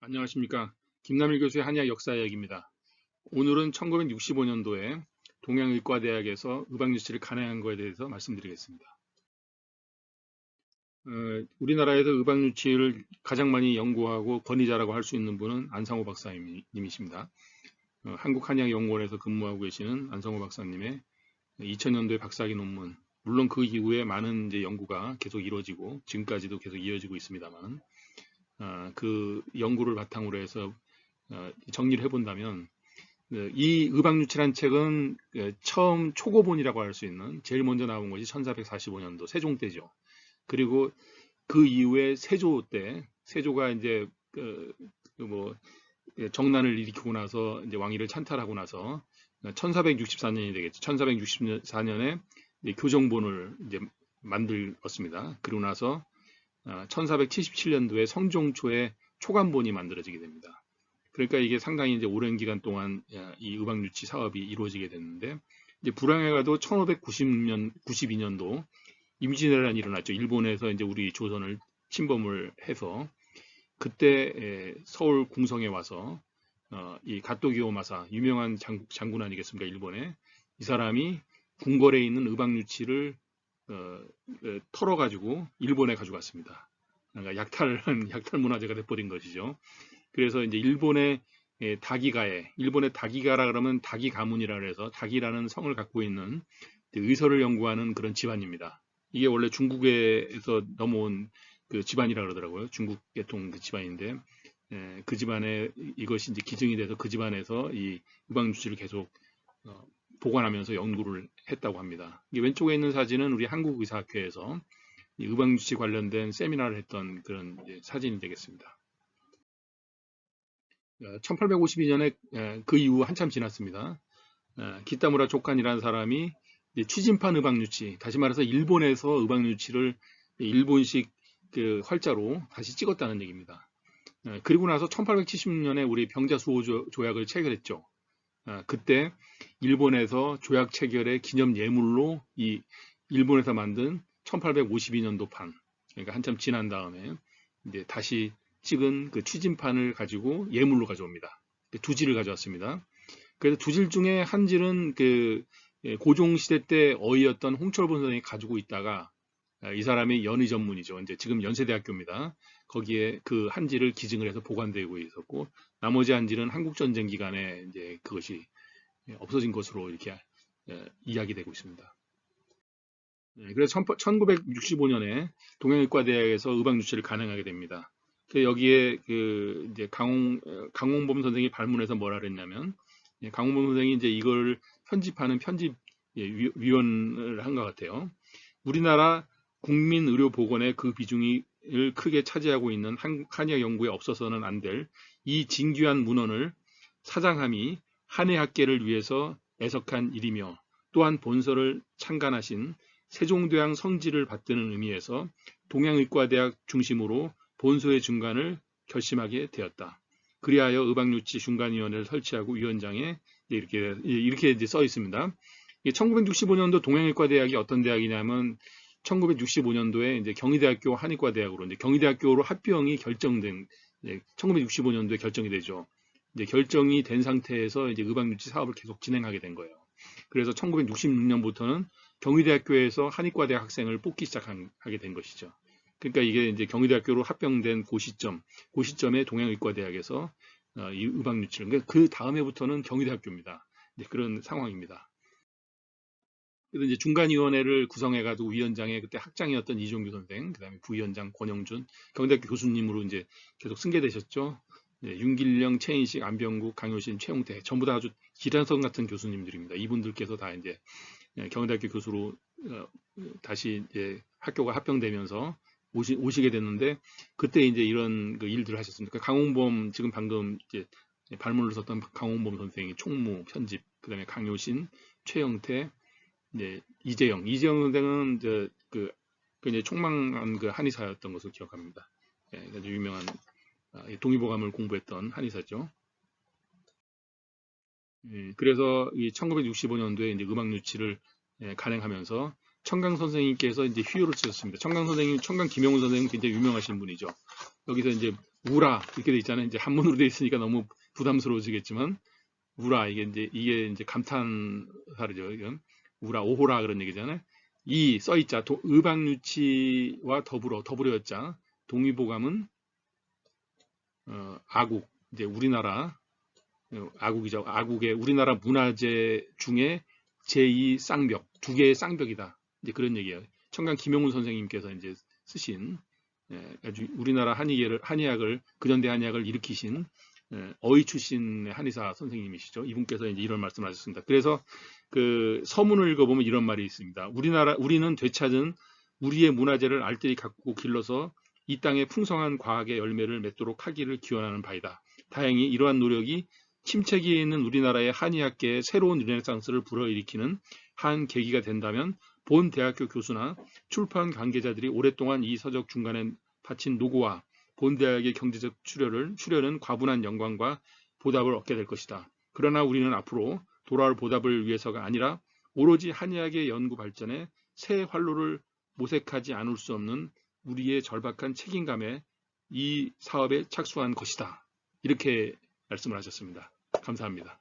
안녕하십니까. 김남일 교수의 한의학 역사 이야기입니다. 오늘은 1965년도에 동양의과대학에서 의학유치를 간행한 것에 대해서 말씀드리겠습니다. 우리나라에서 의학유치를 가장 많이 연구하고 권위자라고 할 수 있는 분은 안상호 박사님이십니다. 한국한의학연구원에서 근무하고 계시는 안상호 박사님의 2000년도에 박사학위 논문, 물론 그 이후에 많은 이제 연구가 계속 이루어지고 지금까지도 계속 이어지고 있습니다만, 그 연구를 바탕으로 해서 정리를 해본다면 이 의학유치란 책은 처음 초고본이라고 할 수 있는 제일 먼저 나온 것이 1445년도 세종 때죠. 그리고 그 이후에 세조 때 세조가 이제 뭐 정난을 일으키고 나서 이제 왕위를 찬탈하고 나서 1464년이 되겠죠. 1464년에 교정본을 이제 만들었습니다. 그리고 나서 1477년도에 성종초에 초간본이 만들어지게 됩니다. 그러니까 이게 상당히 이제 오랜 기간 동안 이 의학유치 사업이 이루어지게 됐는데, 이제 불황에 가도 1592년도 임진왜란이 일어났죠. 일본에서 이제 우리 조선을 침범을 해서 그때 서울 궁성에 와서 이 가토기요마사 유명한 장군 아니겠습니까? 일본에 이 사람이 궁궐에 있는 의학유치를 털어가지고 일본에 가져갔습니다. 그러니까 약탈 문화재가 돼버린 것이죠. 그래서 이제 일본의 다기가에, 일본의 다기가라 그러면 다기 가문이라 해서 다기라는 성을 갖고 있는 의서를 연구하는 그런 집안입니다. 이게 원래 중국에서 넘어온 그 집안이라 그러더라고요. 중국 계통 그 집안인데, 그 집안에 이것이 이제 기증이 돼서 그 집안에서 이 의학유치를 계속 보관하면서 연구를 했다고 합니다. 왼쪽에 있는 사진은 우리 한국의사학회에서 의학유치 관련된 세미나를 했던 그런 사진이 되겠습니다. 1852년에 그 이후 한참 지났습니다. 기타무라 조칸이라는 사람이 취진판 의학유치, 다시 말해서 일본에서 의학유치를 일본식 그 활자로 다시 찍었다는 얘기입니다. 그리고 나서 1870년에 우리 병자수호 조약을 체결했죠. 그때 일본에서 조약 체결의 기념 예물로 이 일본에서 만든 1852년도판, 그러니까 한참 지난 다음에 이제 다시 찍은 그 취진판을 가지고 예물로 가져옵니다. 두 질을 가져왔습니다. 그래서 두 질 중에 한 질은 그 고종 시대 때 어이였던 홍철본 선생이 가지고 있다가 이 사람이 연의 전문이죠. 이제 지금 연세대학교입니다. 거기에 그 한 질을 기증을 해서 보관되고 있었고, 나머지 한 질은 한국전쟁 기간에 이제 그것이 없어진 것으로 이렇게 이야기되고 있습니다. 그래서 1965년에 동양의과대학에서 의학유치를 간행하게 됩니다. 여기에 그 이제 강홍범 선생이 발문해서 뭐라 그랬냐면, 강홍범 선생이 이제 이걸 편집하는 편집 위원을 한 것 같아요. 우리나라 국민의료보건의 그 비중을 크게 차지하고 있는 한의학 연구에 없어서는 안 될 이 진귀한 문헌을 사장함이 한의학계를 위해서 애석한 일이며, 또한 본서를 창간하신 세종대왕 성지를 받드는 의미에서 동양의과대학 중심으로 본소의 중간을 결심하게 되었다. 그리하여 의학유치 중간위원회를 설치하고 위원장에 이렇게 이제 써 있습니다. 1965년도 동양의과대학이 어떤 대학이냐면 1965년도에 이제 경희대학교 한의과대학으로 이제 경희대학교로 합병이 결정된 1965년도에 결정이 되죠. 이제 결정이 된 상태에서 이제 의학유치 사업을 계속 진행하게 된 거예요. 그래서 1966년부터는 경희대학교에서 한의과대학 학생을 뽑기 시작하게 된 것이죠. 그러니까 이게 이제 경희대학교로 합병된 그 시점에 동양의과대학에서 이 의학유치를, 그러니까 그 다음해부터는 경희대학교입니다. 그런 상황입니다. 그래서 이제 중간위원회를 구성해가지고 위원장에 그때 학장이었던 이종규 선생, 그다음에 부위원장 권영준, 경희대학교 교수님으로 이제 계속 승계되셨죠. 윤길령, 최인식, 안병국, 강효신, 최용태 전부 다 아주 기란성 같은 교수님들입니다. 이분들께서 다 이제 경희대학교 교수로 다시 이제 학교가 합병되면서 오시게 됐는데, 그때 이제 이런 그 일들을 하셨습니다. 그러니까 강홍범, 지금 방금 이제 발문을 썼던 강홍범 선생이 총무 편집, 그다음에 강효신, 최영태, 이재영 선생은 이제 이제 총망한 그 한의사였던 것으로 기억합니다. 아주 유명한 동의보감을 공부했던 한의사죠. 그래서 이 1965년도에 이제 의학유치를 간행하면서 청강 선생님께서 이제 휴유를 쓰셨습니다. 청강 김영훈 선생님 굉장히 유명하신 분이죠. 여기서 이제 우라 이렇게 돼 있잖아요. 이제 한문으로 돼 있으니까 너무 부담스러워지겠지만 우라 이게 이제 감탄사르죠. 이건 우라 오호라 그런 얘기잖아요. 이 써있자 의박유치와 더불어였자 동의보감은 아국 이제 우리나라 아국이죠. 아국의 우리나라 문화재 중에 제2 쌍벽 두 개의 쌍벽이다. 이제 그런 얘기예요. 청강 김용훈 선생님께서 이제 쓰신 아주 우리나라 한의학을 근현대 한의학을 일으키신 어휘 출신의 한의사 선생님이시죠. 이분께서 이제 이런 말씀을 하셨습니다. 그래서 그 서문을 읽어보면 이런 말이 있습니다. 우리는 되찾은 우리의 문화재를 알뜰히 가꾸고 길러서 이 땅의 풍성한 과학의 열매를 맺도록 하기를 기원하는 바이다. 다행히 이러한 노력이 침체기에 있는 우리나라의 한의학계의 새로운 르네상스를 불어일으키는 한 계기가 된다면 본 대학교 교수나 출판 관계자들이 오랫동안 이 서적 중간에 바친 노고와 본 대학의 경제적 출연은 과분한 영광과 보답을 얻게 될 것이다. 그러나 우리는 앞으로 돌아올 보답을 위해서가 아니라 오로지 한의학의 연구 발전에 새 활로를 모색하지 않을 수 없는 우리의 절박한 책임감에 이 사업에 착수한 것이다. 이렇게 말씀을 하셨습니다. 감사합니다.